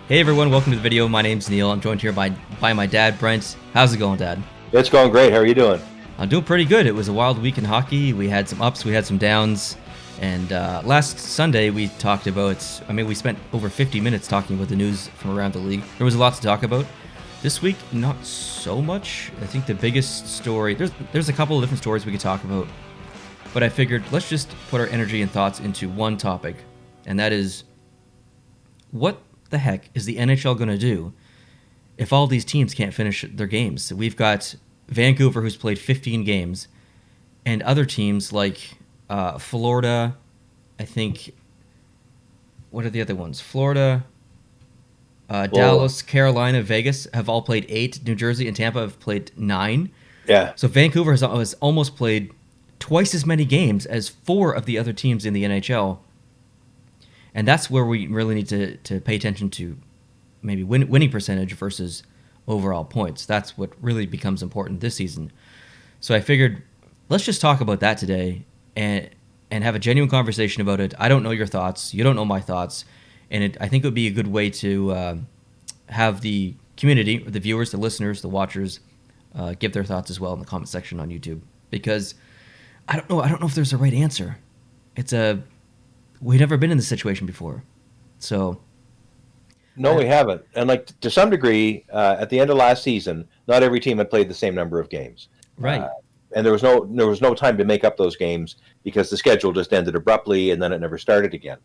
Hey everyone, welcome to the video. My name's Neil. I'm joined here by my dad, Brent. How's it going, Dad? It's going great. How are you doing? I'm doing pretty good. It was a wild week in hockey. We had some ups, we had some downs. And last Sunday we talked about, we spent over 50 minutes talking about the news from around the league. There was a lot to talk about. This week, not so much. I think the biggest story, there's a couple of different stories we could talk about. But I figured let's just put our energy and thoughts into one topic. And that is, what the heck is the NHL going to do if all these teams can't finish their games? We've got Vancouver, who's played 15 games, and other teams like Florida, I think. What are the other ones? Florida, Dallas, Carolina, Vegas have all played 8. New Jersey and Tampa have played 9. Yeah. So Vancouver has almost played twice as many games as 4 of the other teams in the NHL. And that's where we really need to pay attention to maybe winning percentage versus overall points. That's what really becomes important this season. So I figured let's just talk about that today and have a genuine conversation about it. I don't know your thoughts. You don't know my thoughts. And I think it would be a good way to have the community, or the viewers, the listeners, the watchers, give their thoughts as well in the comment section on YouTube. Because I don't know if there's a right answer. We've never been in this situation before. So No, we haven't. And to some degree, at the end of last season, not every team had played the same number of games. Right. And there was no time to make up those games because the schedule just ended abruptly and then it never started again.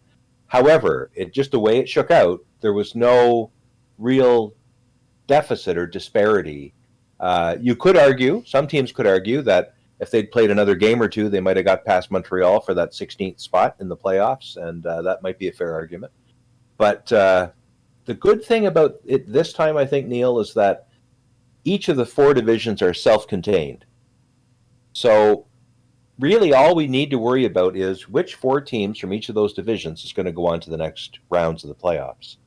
However, just the way it shook out, there was no real deficit or disparity. You could argue, some teams could argue, that if they'd played another game or two, they might have got past Montreal for that 16th spot in the playoffs, and that might be a fair argument. But the good thing about it this time, I think, Neil, is that each of the 4 divisions are self-contained. So really all we need to worry about is which 4 teams from each of those divisions is going to go on to the next rounds of the playoffs.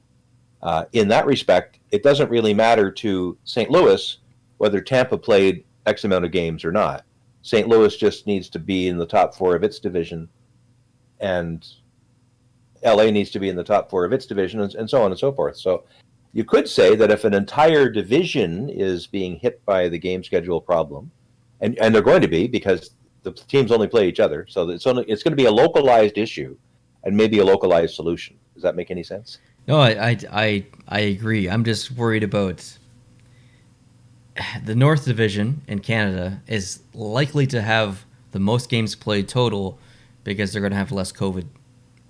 In that respect, it doesn't really matter to St. Louis whether Tampa played X amount of games or not. St. Louis just needs to be in the top 4 of its division, and LA needs to be in the top 4 of its division, and so on and so forth. So you could say that if an entire division is being hit by the game schedule problem, and they're going to be because the teams only play each other, so it's going to be a localized issue and maybe a localized solution. Does that make any sense? No, I agree. I'm just worried about the North Division in Canada is likely to have the most games played total because they're going to have less COVID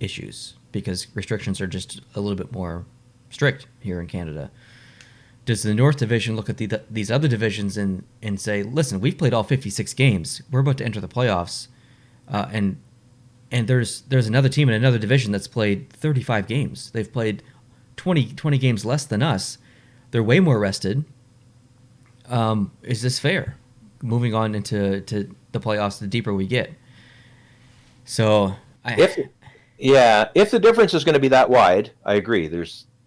issues because restrictions are just a little bit more strict here in Canada. Does the North Division look at these other divisions and say, listen, we've played all 56 games. We're about to enter the playoffs. And there's another team in another division that's played 35 games. They've played 20 games less than us. They're way more rested. Is this fair? Moving on into the playoffs, the deeper we get. So, if the difference is going to be that wide, I agree.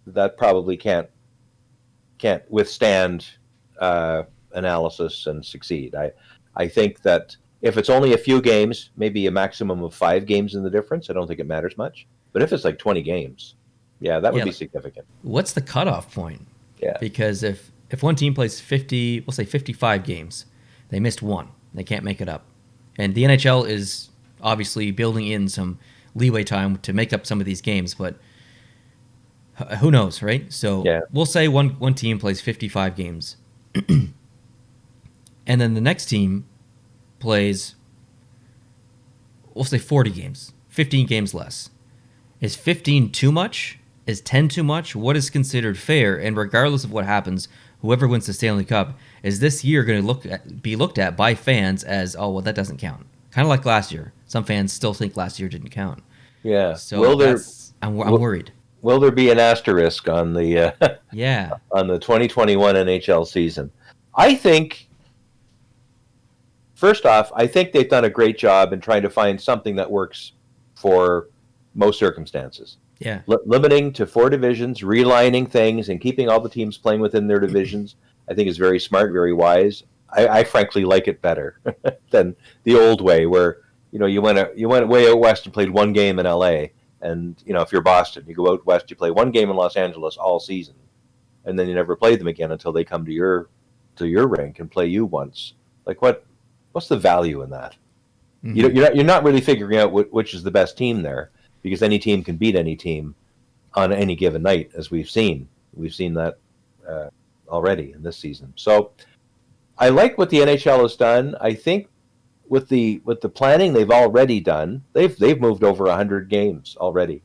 That probably can't withstand analysis and succeed. I think that if it's only a few games, maybe a maximum of 5 games in the difference, I don't think it matters much. But if it's like 20 games, that would be significant. What's the cutoff point? Yeah. Because if one team plays 50, we'll say 55 games, they missed 1. They can't make it up. And the NHL is obviously building in some leeway time to make up some of these games, but who knows, right? So We'll say one team plays 55 games. And then the next team plays, we'll say 40 games, 15 games less. Is 15 too much? Is 10 too much? What is considered fair? And regardless of what happens, whoever wins the Stanley Cup, is this year going to be looked at by fans as, oh, well, that doesn't count? Kind of like last year. Some fans still think last year didn't count. Yeah. So I'm worried. Will there be an asterisk on the on the 2021 NHL season? I think, first off, I think they've done a great job in trying to find something that works for most circumstances. Yeah. Limiting to 4 divisions, realigning things, and keeping all the teams playing within their divisions, I think is very smart, very wise. I frankly like it better than the old way where you went way out west and played 1 game in LA, And if you're Boston, you go out west, you play one game in Los Angeles all season, and then you never play them again until they come to your rink and play you once. Like what's the value in that? Mm-hmm. You're not really figuring out which is the best team there, because any team can beat any team on any given night, as we've seen. We've seen that already in this season. So I like what the NHL has done. I think with the planning they've already done, they've moved over 100 games already.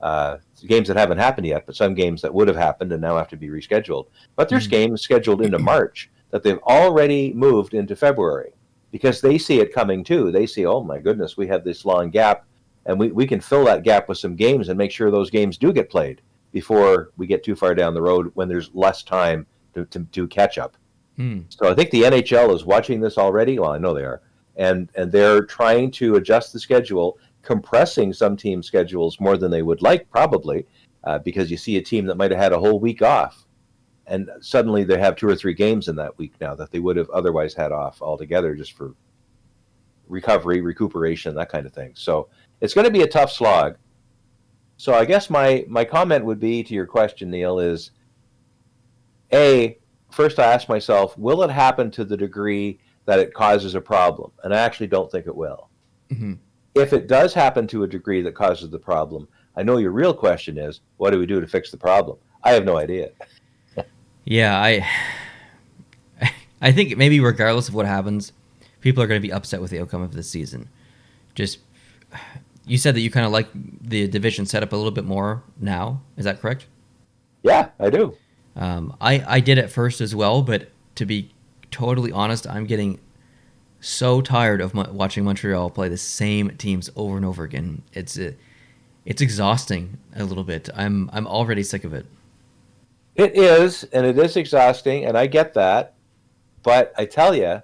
Games that haven't happened yet, but some games that would have happened and now have to be rescheduled. But there's games scheduled into March that they've already moved into February, because they see it coming too. They see, oh my goodness, we have this long gap, and we can fill that gap with some games and make sure those games do get played before we get too far down the road when there's less time to catch up. So I think the NHL is watching this already. Well, I know they are. And they're trying to adjust the schedule, compressing some team schedules more than they would like, probably, because you see a team that might have had a whole week off, and suddenly they have 2 or 3 games in that week now that they would have otherwise had off altogether, just for recovery, recuperation, that kind of thing. So it's going to be a tough slog. So I guess my comment would be to your question, Neil, is first I ask myself, will it happen to the degree that it causes a problem? And I actually don't think it will. Mm-hmm. If it does happen to a degree that causes the problem, I know your real question is, what do we do to fix the problem? I have no idea. Yeah, I think maybe regardless of what happens, people are going to be upset with the outcome of this season. Just, you said that you kind of like the division setup a little bit more now. Is that correct? Yeah, I do. I did at first as well, but to be totally honest, I'm getting so tired of watching Montreal play the same teams over and over again. It's exhausting a little bit. I'm already sick of it. It is, and it is exhausting, and I get that. But I tell you,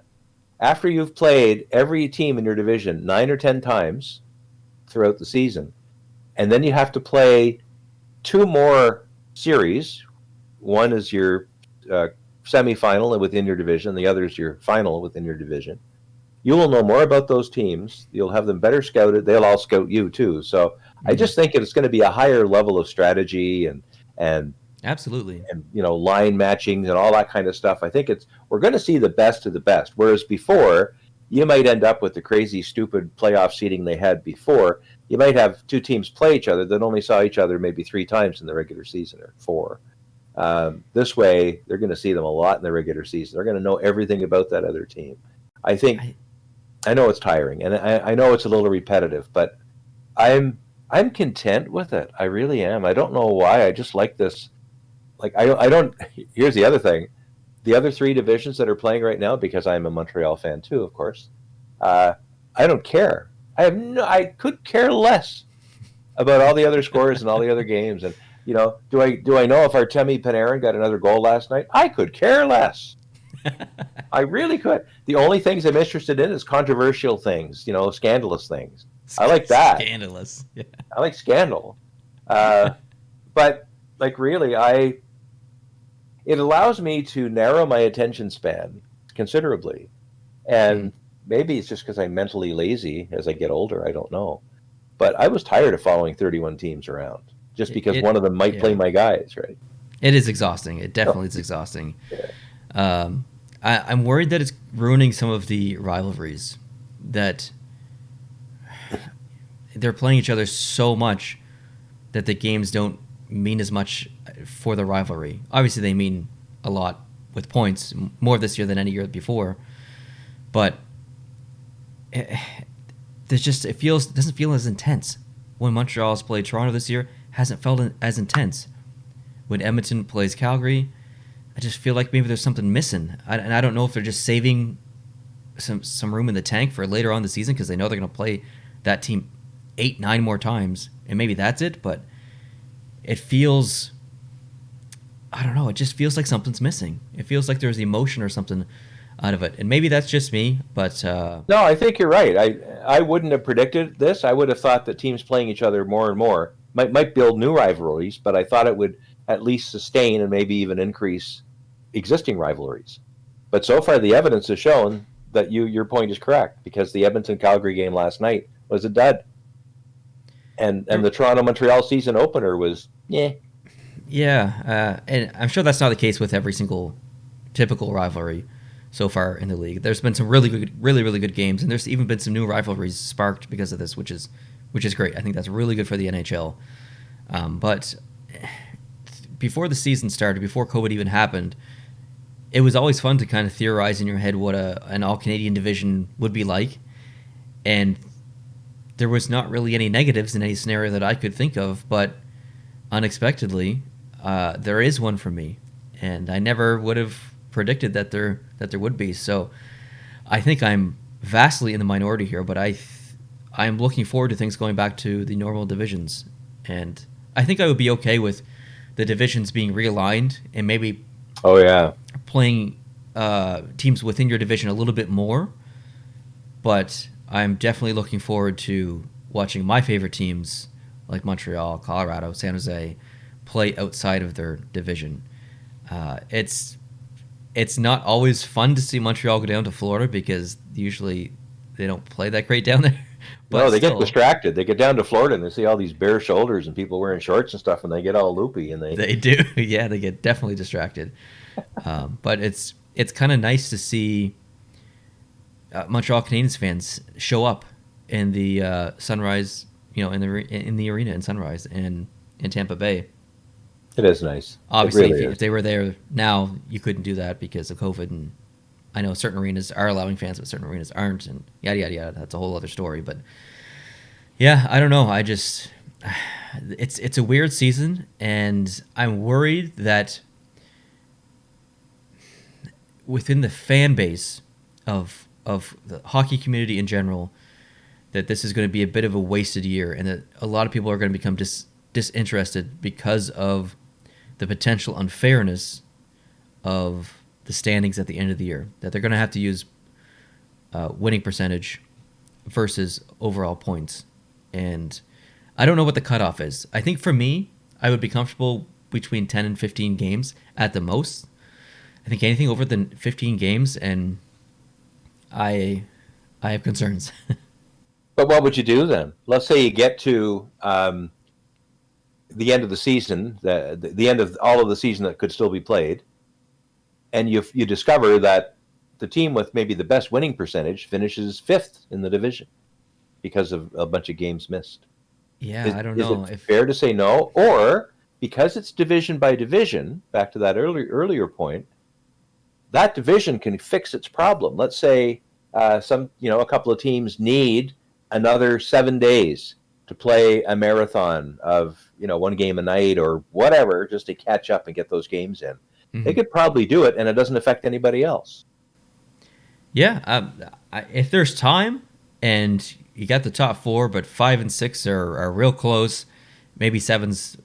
after you've played every team in your division 9 or 10 times throughout the season, and then you have to play 2 more series. One is your semifinal within your division. The other is your final within your division. You will know more about those teams. You'll have them better scouted. They'll all scout you too. So I just think it's going to be a higher level of strategy and absolutely, and line matching and all that kind of stuff. I think we're going to see the best of the best. Whereas before, you might end up with the crazy, stupid playoff seeding they had before. You might have 2 teams play each other that only saw each other maybe 3 times in the regular season, or 4. This way, they're going to see them a lot in the regular season. They're going to know everything about that other team. I know it's tiring, and I know it's a little repetitive, but I'm content with it. I really am. I don't know why. I just like this. Like I don't. Here's the other thing: the other 3 divisions that are playing right now, because I'm a Montreal fan too, of course. I don't care. I could care less about all the other scores and all the other games. And do I know if Artemi Panarin got another goal last night? I could care less. I really could. The only things I'm interested in is controversial things, scandalous things. I like that. Scandalous. Yeah. I like scandal. But really, it allows me to narrow my attention span considerably. And maybe it's just because I'm mentally lazy as I get older. I don't know. But I was tired of following 31 teams around just because one of them might play my guys, right? It is exhausting. It definitely is exhausting. Yeah. I'm worried that it's ruining some of the rivalries, that they're playing each other so much that the games don't mean as much for the rivalry. Obviously, they mean a lot with points, more this year than any year before. But it doesn't feel as intense. When Montreal's played Toronto this year, hasn't felt as intense. When Edmonton plays Calgary, I just feel like maybe there's something missing. And I don't know if they're just saving some room in the tank for later on the season because they know they're going to play that team 8-9 more times, and maybe that's it. But it feels, I don't know, it just feels like something's missing. It feels like there's emotion or something out of it. And maybe that's just me, but... No, I think you're right. I wouldn't have predicted this. I would have thought that teams playing each other more and more might build new rivalries, but I thought it would at least sustain and maybe even increase existing rivalries. But so far, the evidence has shown that your point is correct, because the Edmonton-Calgary game last night was a dud. And the Toronto Montreal season opener was Yeah, and I'm sure that's not the case with every single typical rivalry so far in the league. There's been some really good games, and there's even been some new rivalries sparked because of this, which is great. I think that's really good for the NHL. But before the season started, before COVID even happened, it was always fun to kind of theorize in your head what an all Canadian division would be like, and there was not really any negatives in any scenario that I could think of, but unexpectedly, there is one for me, and I never would have predicted that there would be. So I think I'm vastly in the minority here, but I'm looking forward to things going back to the normal divisions, and I think I would be okay with the divisions being realigned and maybe playing teams within your division a little bit more. But I'm definitely looking forward to watching my favorite teams like Montreal, Colorado, San Jose play outside of their division. It's not always fun to see Montreal go down to Florida because usually they don't play that great down there. But no, they get distracted. They get down to Florida and they see all these bare shoulders and people wearing shorts and stuff, and they get all loopy. And they do, yeah, they get definitely distracted. But it's kind of nice to see Montreal Canadiens fans show up in the Sunrise, in the arena in Sunrise and in Tampa Bay. It is nice. Obviously, really if they were there now, you couldn't do that because of COVID. And I know certain arenas are allowing fans, but certain arenas aren't, and yada yada yada. That's a whole other story. But yeah, I don't know. It's a weird season, and I'm worried that within the fan base of the hockey community in general, that this is going to be a bit of a wasted year, and that a lot of people are going to become disinterested because of the potential unfairness of the standings at the end of the year. That they're going to have to use winning percentage versus overall points, and I don't know what the cutoff is. I think for me, I would be comfortable between 10 and 15 games at the most. I think anything over the 15 games, and I have concerns. But what would you do then? Let's say you get to the end of the season, the end of all of the season that could still be played, and you discover that the team with maybe the best winning percentage finishes 5th in the division because of a bunch of games missed. Yeah, I don't know. Is it fair to say no? Or because it's division by division, back to that earlier point, that division can fix its problem. Let's say a couple of teams need another 7 days to play a marathon of one game a night or whatever, just to catch up and get those games in. Mm-hmm. They could probably do it, and it doesn't affect anybody else. Yeah, if there's time and you got the top 4, but 5 and 6 are real close, maybe 7's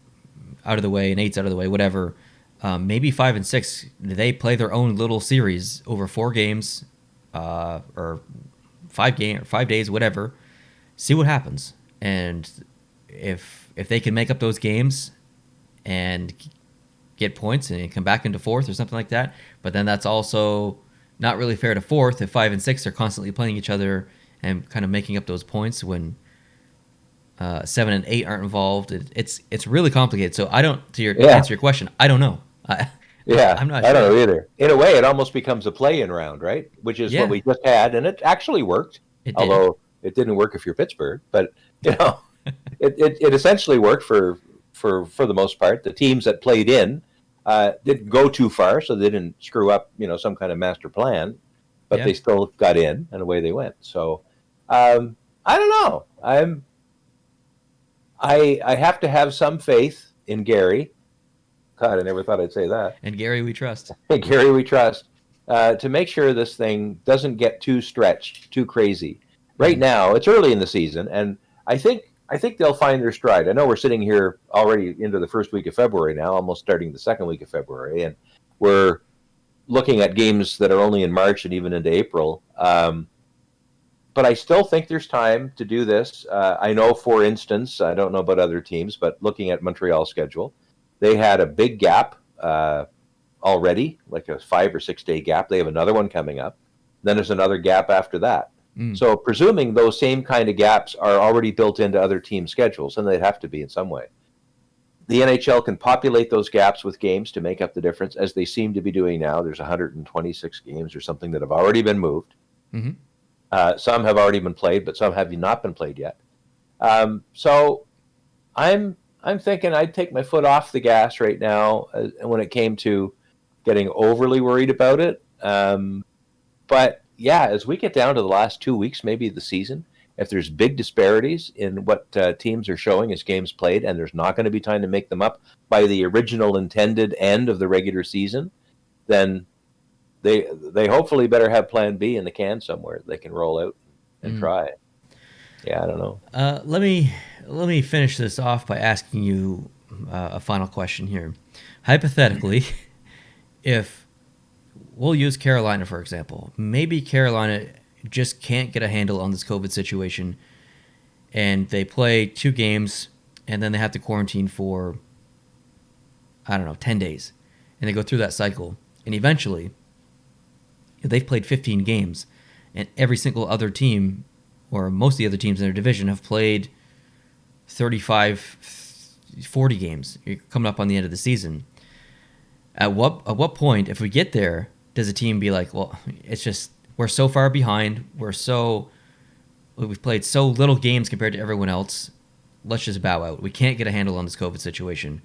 out of the way and 8's out of the way, whatever. Maybe 5 and 6, they play their own little series over 4 games, or 5 days, whatever. See what happens, and if they can make up those games and get points and come back into 4th or something like that, but then that's also not really fair to 4th if 5 and 6 are constantly playing each other and kind of making up those points when 7 and 8 aren't involved. It's really complicated. So I don't to answer your question. I don't know. I'm not sure. I don't know either. In a way, it almost becomes a play-in round, right? Which is what we just had, and it actually worked. Although it didn't work if you're Pittsburgh, but it essentially worked for the most part. The teams that played in didn't go too far, so they didn't screw up some kind of master plan, but they still got in, and away they went. So I don't know. I have to have some faith in Gary. God, I never thought I'd say that. And Gary, we trust. Gary, we trust. To make sure this thing doesn't get too stretched, too crazy. Right now, it's early in the season, and I think they'll find their stride. I know we're sitting here already into the first week of February now, almost starting the second week of February, and we're looking at games that are only in March and even into April. But I still think there's time to do this. I know, for instance, I don't know about other teams, but looking at Montreal's schedule, they had a big gap already, like a 5 or 6 day gap. They have another one coming up. Then there's another gap after that. Mm. So presuming those same kind of gaps are already built into other team schedules, and they'd have to be in some way, the NHL can populate those gaps with games to make up the difference, as they seem to be doing now. There's 126 games or something that have already been moved. Mm-hmm. Some have already been played, but some have not been played yet. So I'm thinking I'd take my foot off the gas right now when it came to getting overly worried about it. But yeah, as we get down to the last 2 weeks, maybe of the season, if there's big disparities in what teams are showing as games played, and there's not going to be time to make them up by the original intended end of the regular season, then they hopefully better have Plan B in the can somewhere they can roll out and try. Yeah, I don't know. Let me finish this off by asking you a final question here. Hypothetically, if we'll use Carolina for example, maybe Carolina just can't get a handle on this COVID situation, and they play 2 games, and then they have to quarantine for, I don't know, 10 days, and they go through that cycle, and eventually they've played 15 games, and every single other team, or most of the other teams in their division, have played 35, 40 games. You're coming up on the end of the season. At what point, if we get there, does a team be like, well, it's just, we're so far behind, we've played so little games compared to everyone else, let's just bow out. We can't get a handle on this COVID situation.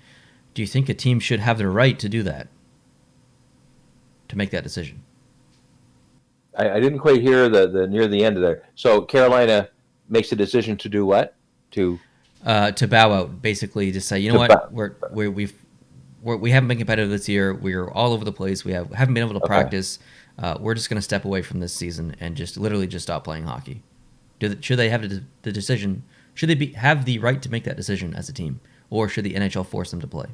Do you think a team should have the right to do that? To make that decision? I didn't quite hear the near the end of there. So Carolina makes a decision to do what? To bow out, basically, to say, you know what, we haven't been competitive this year. We're all over the place. We haven't been able to practice. We're just going to step away from this season and just literally just stop playing hockey. Should they have the decision? Should they have the right to make that decision as a team, or should the NHL force them to play?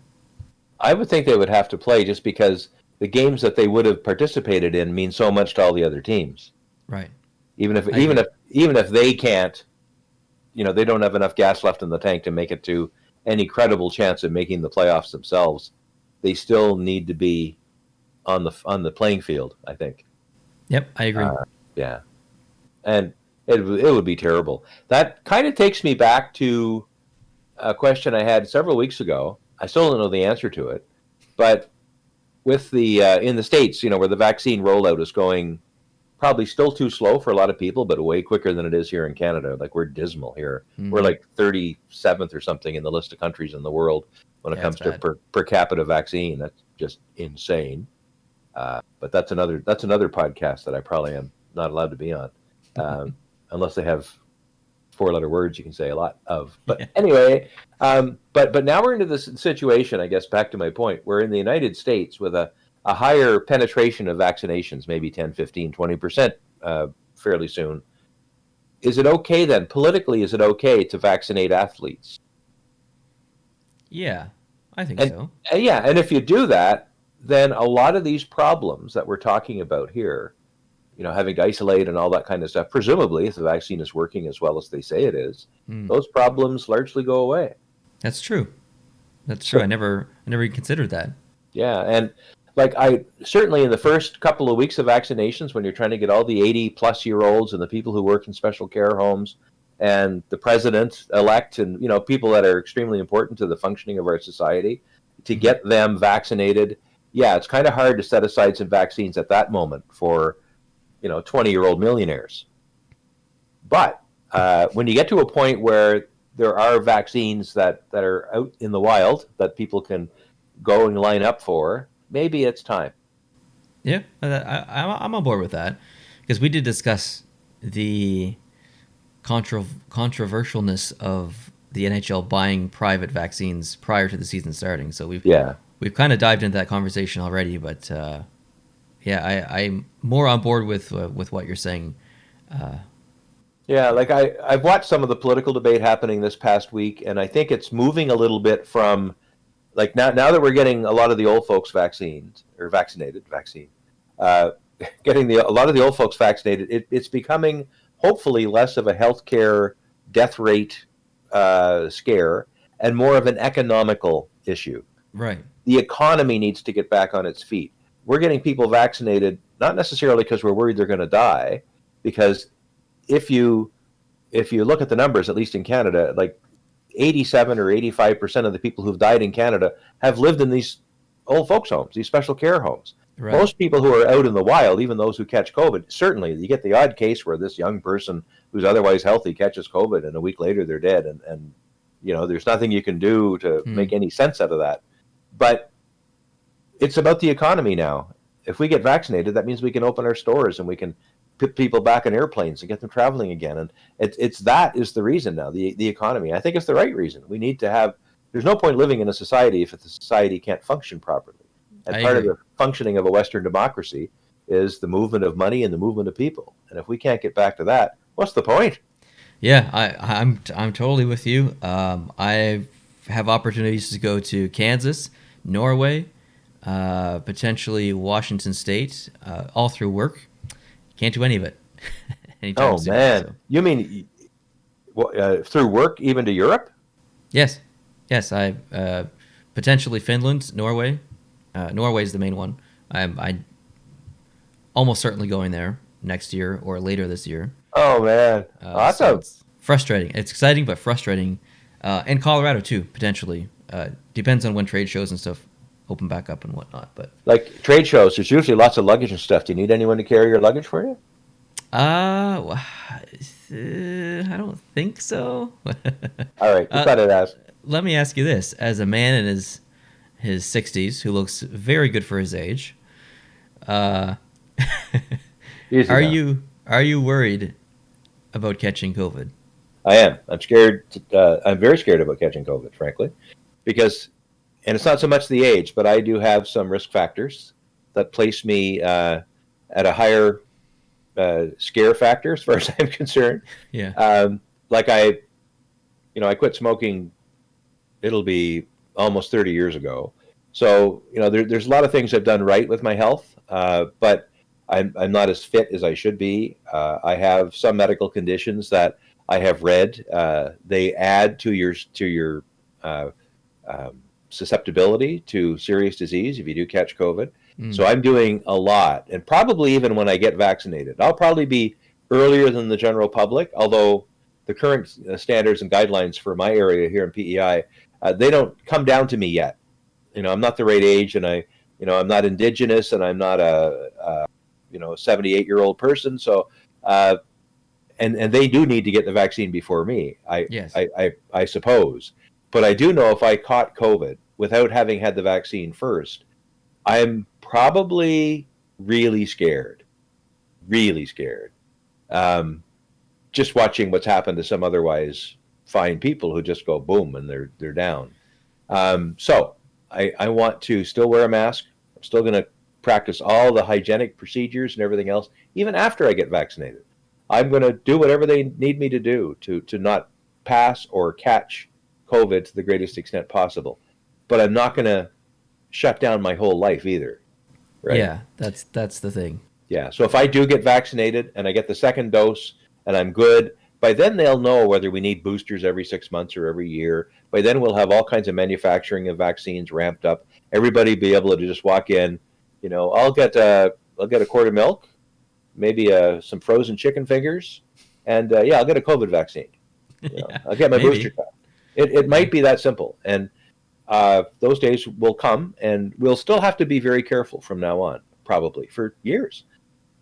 I would think they would have to play, just because the games that they would have participated in mean so much to all the other teams. Right. Even if they can't, they don't have enough gas left in the tank to make it to any credible chance of making the playoffs themselves, they still need to be on the playing field, I think. Yep, I agree. Yeah, and it would be terrible. That kind of takes me back to a question I had several weeks ago. I still don't know the answer to it, but with the in the States, where the vaccine rollout is going probably still too slow for a lot of people, but way quicker than it is here in Canada. Like, we're dismal here. We're like 37th or something in the list of countries in the world when it comes to per capita vaccine. That's just insane. But that's another podcast that I probably am not allowed to be on, unless they have 4-letter words you can say a lot of. But anyway, but now we're into this situation, I guess, back to my point, we're in the United States with a higher penetration of vaccinations, maybe 10, 15, 20% fairly soon. Is it okay then, politically, is it okay to vaccinate athletes? Yeah, I think so. Yeah, and if you do that, then a lot of these problems that we're talking about here, having to isolate and all that kind of stuff, presumably, if the vaccine is working as well as they say it is, those problems largely go away. That's true. I never even considered that. Yeah, and like, I certainly in the first couple of weeks of vaccinations, when you're trying to get all the 80-plus-year-olds and the people who work in special care homes and the president-elect and, people that are extremely important to the functioning of our society, to get them vaccinated, yeah, it's kind of hard to set aside some vaccines at that moment for 20-year-old millionaires. But when you get to a point where there are vaccines that are out in the wild that people can go and line up for, maybe it's time. Yeah, I'm on board with that, because we did discuss the controversialness of the NHL buying private vaccines prior to the season starting. So we've kind of dived into that conversation already, but I'm more on board with what you're saying. Yeah, like I've watched some of the political debate happening this past week, and I think it's moving a little bit from, like, now that we're getting a lot of the old folks vaccinated, getting a lot of the old folks vaccinated, it's becoming hopefully less of a healthcare death rate scare and more of an economical issue. Right. The economy needs to get back on its feet. We're getting people vaccinated not necessarily because we're worried they're going to die, because if you look at the numbers, at least in Canada, like 87 or 85% of the people who've died in Canada have lived in these old folks' homes, these special care homes. Right. Most people who are out in the wild, even those who catch COVID, certainly you get the odd case where this young person who's otherwise healthy catches COVID and a week later they're dead. And there's nothing you can do to make any sense out of that. But it's about the economy now. If we get vaccinated, that means we can open our stores and we can put people back on airplanes and get them traveling again. And that is the reason now, the economy. I think it's the right reason. We need to have, there's no point living in a society if the society can't function properly. And part of the functioning of a Western democracy is the movement of money and the movement of people. And if we can't get back to that, what's the point? Yeah, I'm totally with you. I have opportunities to go to Kansas, Norway, potentially Washington State, all through work. Can't do any of it. Oh soon, man, so. You mean through work even to Europe? Yes. I potentially Finland, Norway. Norway is the main one. I almost certainly going there next year or later this year. Oh man, awesome! So it's frustrating. It's exciting but frustrating. And Colorado too, potentially. Depends on when trade shows and stuff open back up and whatnot. But like trade shows, there's usually lots of luggage and stuff. Do you need anyone to carry your luggage for you? I don't think so. All right, you thought I'd ask. Let me ask you this: as a man in his 60s who looks very good for his age, are you worried about catching COVID? I am. I'm scared. I'm very scared about catching COVID, frankly, because, and it's not so much the age, but I do have some risk factors that place me at a higher scare factor as far as I'm concerned. Yeah. Like I quit smoking. It'll be almost 30 years ago. So, there's a lot of things I've done right with my health, but I'm not as fit as I should be. I have some medical conditions that I have read. They add to your susceptibility to serious disease if you do catch COVID. So I'm doing a lot, and probably even when I get vaccinated, I'll probably be earlier than the general public, although the current standards and guidelines for my area here in PEI, they don't come down to me yet. I'm not the right age, and I'm not indigenous, and I'm not a 78-year-old person. So, and they do need to get the vaccine before me. I suppose, but I do know if I caught COVID without having had the vaccine first, I'm probably really scared. Just watching what's happened to some otherwise fine people who just go boom and they're down. So I want to still wear a mask. I'm still going to practice all the hygienic procedures and everything else, even after I get vaccinated. I'm going to do whatever they need me to do to not pass or catch COVID to the greatest extent possible. But I'm not going to shut down my whole life either. Right? Yeah, that's the thing. Yeah. So if I do get vaccinated and I get the second dose and I'm good, by then they'll know whether we need boosters every 6 months or every year. By then we'll have all kinds of manufacturing of vaccines ramped up. Everybody be able to just walk in. I'll get a quart of milk, maybe some frozen chicken fingers, and I'll get a COVID vaccine. I'll get my booster shot. It might be that simple, and those days will come, and we'll still have to be very careful from now on, probably for years,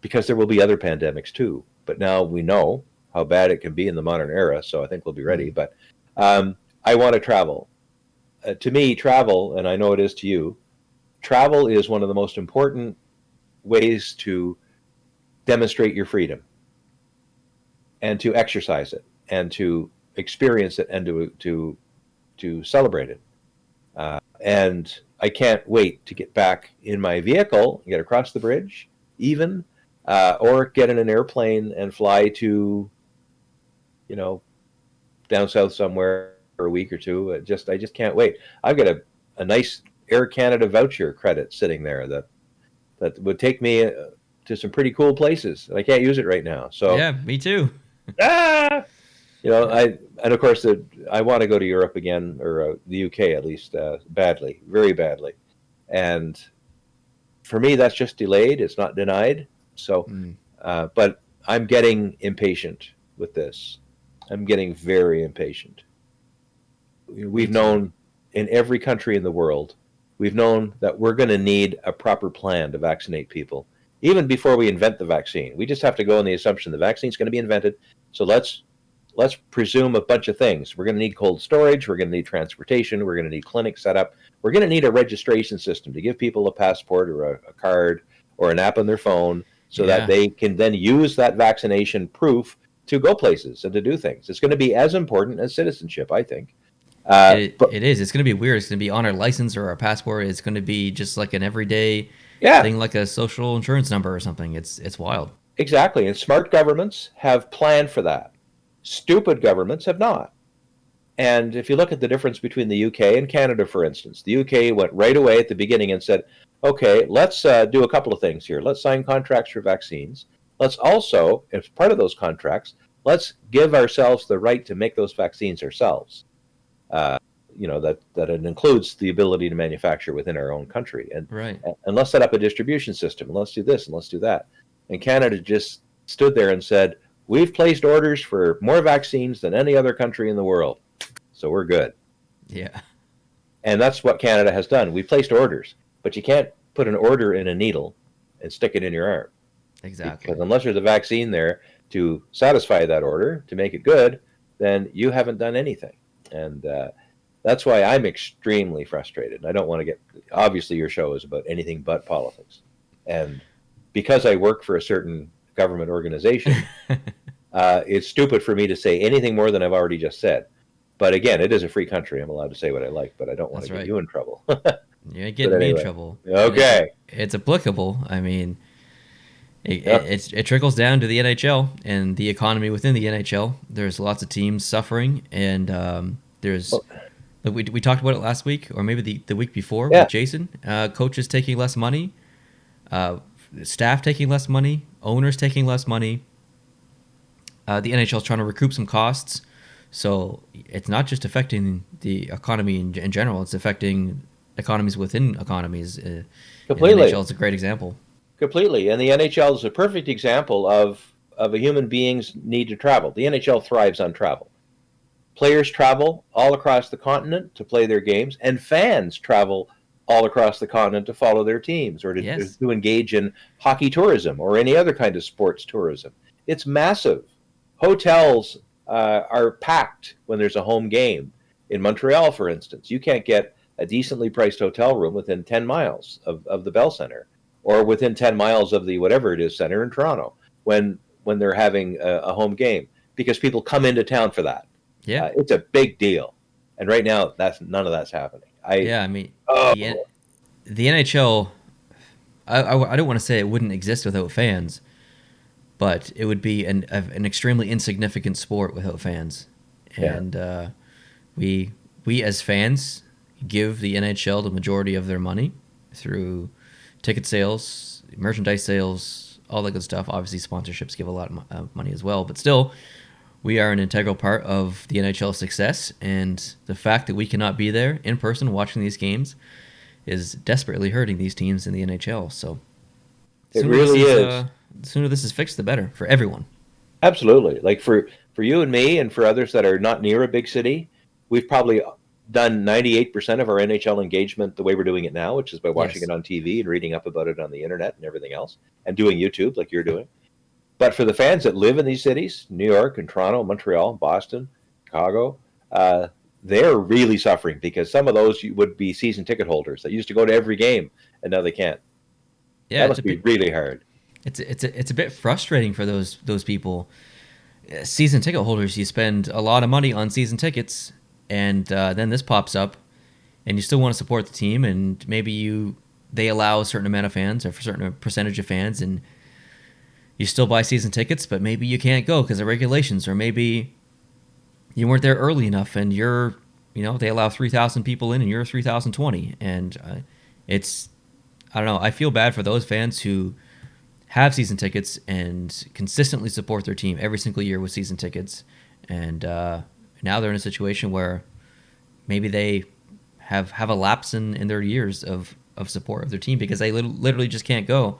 because there will be other pandemics too. But now we know how bad it can be in the modern era, so I think we'll be ready. But I want to travel. To me, travel, and I know it is to you, travel is one of the most important ways to demonstrate your freedom and to exercise it and to experience it and to celebrate it. And I can't wait to get back in my vehicle, get across the bridge, even, or get in an airplane and fly to, down south somewhere for a week or two. I just can't wait. I've got a nice Air Canada voucher credit sitting there that would take me to some pretty cool places, and I can't use it right now. So yeah, me too. And of course I want to go to Europe again, or the UK at least, badly, very badly. And for me, that's just delayed. It's not denied. So, but I'm getting impatient with this. I'm getting very impatient. Me We've too. known in every country in the world, we've known that we're going to need a proper plan to vaccinate people. Even before we invent the vaccine, we just have to go on the assumption the vaccine's going to be invented. So let's presume a bunch of things. We're going to need cold storage. We're going to need transportation. We're going to need clinics set up. We're going to need a registration system to give people a passport or a card or an app on their phone so that Yeah. they can then use that vaccination proof to go places and to do things. It's going to be as important as citizenship, I think. But It is. It's going to be weird. It's going to be on our license or our passport. It's going to be just like an everyday yeah, thing, like a social insurance number or something. It's wild. exactly. And smart governments have planned for that. Stupid governments have not. And if you look at the difference between the UK and Canada, for instance, the UK went right away at the beginning and said, okay, let's do a couple of things here. Let's sign contracts for vaccines. Let's also, as part of those contracts, let's give ourselves the right to make those vaccines ourselves. Uh, that it includes the ability to manufacture within our own country, Right. and let's set up a distribution system, and let's do this and let's do that. And Canada just stood there and said, we've placed orders for more vaccines than any other country in the world, so we're good. Yeah. And that's what Canada has done. We placed orders, but you can't put an order in a needle and stick it in your arm, because Exactly. unless there's a vaccine there to satisfy that order to make it good, then you haven't done anything. And that's why I'm extremely frustrated. I don't want to get. Obviously, your show is about anything but politics, and because I work for a certain government organization, it's stupid for me to say anything more than I've already just said. But again, it is a free country. I'm allowed to say what I like, but I don't want That's to get right. you in trouble. You ain't But getting me in anyway, trouble, and okay. it's applicable. I mean, Yep. it trickles down to the NHL and the economy within the NHL. There's lots of teams suffering, and there's Well, we talked about it last week, or maybe the week before with yeah. Jason. Coaches taking less money, uh, staff taking less money, owners taking less money. The NHL is trying to recoup some costs, so it's not just affecting the economy in general. It's affecting economies within economies, and the NHL Completely. is a great example. Completely. And the NHL is a perfect example of a human being's need to travel. The NHL thrives on travel. Players travel all across the continent to play their games, and fans travel all across the continent to follow their teams or Yes. to engage in hockey tourism or any other kind of sports tourism. It's massive. Hotels are packed when there's a home game. In Montreal, for instance, you can't get a decently priced hotel room within 10 miles of the Bell Center or within 10 miles of the whatever it is center in Toronto when they're having a home game because people come into town for that. Yeah. It's a big deal, and right now, that's none of that's happening. Yeah. I mean, Oh, the NHL. I don't want to say it wouldn't exist without fans, but it would be an extremely insignificant sport without fans. yeah, And we we as fans give the NHL the majority of their money through ticket sales, merchandise sales, all that good stuff. Obviously, sponsorships give a lot of money as well, but still, we are an integral part of the NHL success. And the fact that we cannot be there in person watching these games is desperately hurting these teams in the NHL. So, it sooner this really is is. sooner this is fixed, the better for everyone. Absolutely. Like for you and me, and for others that are not near a big city, we've probably done 98% of our NHL engagement the way we're doing it now, which is by watching Yes. it on TV and reading up about it on the internet and everything else, and doing YouTube like you're doing. But for the fans that live in these cities, New York and Toronto, Montreal, Boston, Chicago, uh, they're really suffering because some of those would be season ticket holders that used to go to every game and now they can't. Yeah, That it's a must be bit really hard. it's a bit frustrating for those people. Season ticket holders, you spend a lot of money on season tickets, and then this pops up, and you still want to support the team, and maybe they allow a certain amount of fans or a certain percentage of fans, and you still buy season tickets, but maybe you can't go because of regulations, or maybe you weren't there early enough, and they allow 3,000 people in, and you're 3,020, and it's I don't know. I feel bad for those fans who have season tickets and consistently support their team every single year with season tickets, and now they're in a situation where maybe they have a lapse in their years of support of their team because they literally just can't go.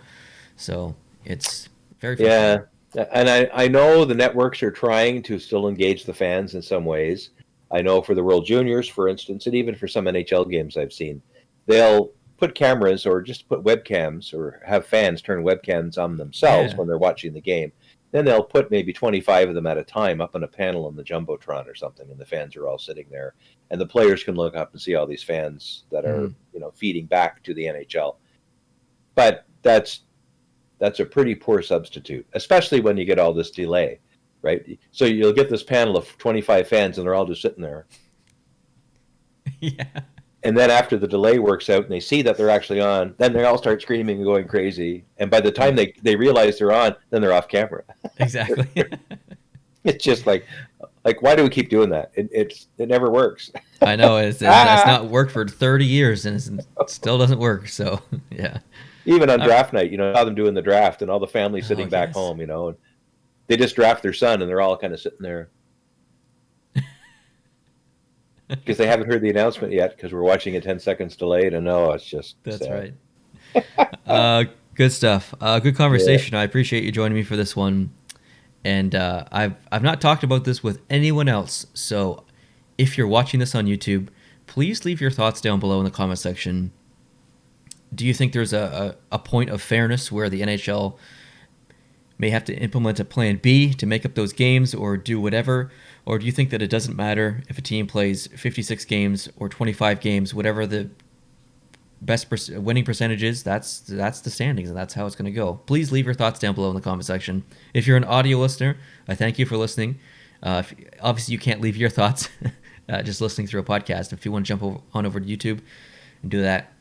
So it's very Yeah, frustrating. And I know the networks are trying to still engage the fans in some ways. I know for the World Juniors, for instance, and even for some NHL games I've seen, they'll put cameras or just put webcams or have fans turn webcams on themselves Yeah. when they're watching the game. Then they'll put maybe 25 of them at a time up on a panel on the Jumbotron or something, and the fans are all sitting there. And the players can look up and see all these fans that are, Mhm. feeding back to the NHL. But that's a pretty poor substitute, especially when you get all this delay, right? So you'll get this panel of 25 fans, and they're all just sitting there. Yeah. And then after the delay works out and they see that they're actually on, then they all start screaming and going crazy. And by the time Yeah. they realize they're on, then they're off camera. Exactly. It's just like why do we keep doing that? It never works. I know it's not worked for 30 years and it still doesn't work. So yeah. Even on Uh, draft night, saw them doing the draft and all the family oh sitting back yes. home, and they just draft their son and they're all kind of sitting there because they haven't heard the announcement yet because we're watching it 10 seconds delayed, and no, it's just That's sad. right. Good stuff. Good Yeah. conversation. I appreciate you joining me for this one. And I've not talked about this with anyone else. So if you're watching this on YouTube, please leave your thoughts down below in the comment section. Do you think there's a point of fairness where the NHL may have to implement a plan B to make up those games or do whatever? Or do you think that it doesn't matter if a team plays 56 games or 25 games, whatever the winning percentage is, that's the standings, and that's how it's going to go. Please leave your thoughts down below in the comment section. If you're an audio listener, I thank you for listening. Obviously, you can't leave your thoughts just listening through a podcast. If you want to jump on over to YouTube and do that,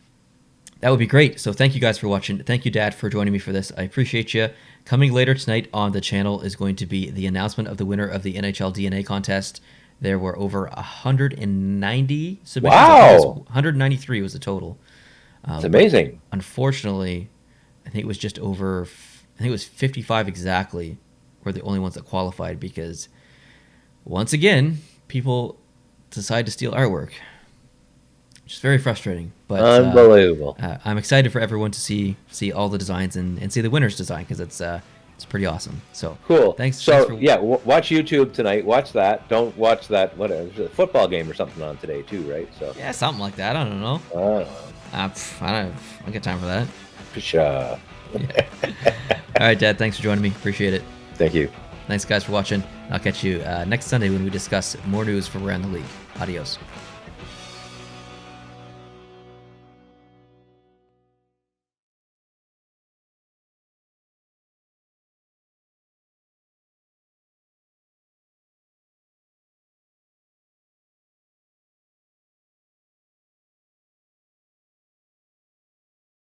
that would be great. So thank you guys for watching. Thank you, Dad, for joining me for this. I appreciate you. Coming later tonight on the channel is going to be the announcement of the winner of the NHL DNA contest. There were over 190 submissions. Wow. I think it was 193 was the total. It's amazing. Unfortunately, I think it was just over. I think it was 55 exactly were the only ones that qualified because, once again, people decide to steal artwork, which is very frustrating. But Unbelievable. I'm excited for everyone to see all the designs and see the winner's design because it's pretty awesome. So Cool. Thanks. So Thanks for, yeah, watch YouTube tonight. Watch that. Don't watch that. Whatever. There's a football game or something on today too, right? So yeah, something like that. I don't know. I don't get time for that. Yeah. All right, Dad. Thanks for joining me. Appreciate it. Thank you. Thanks, guys, for watching. I'll catch you next Sunday when we discuss more news from around the league. Adios.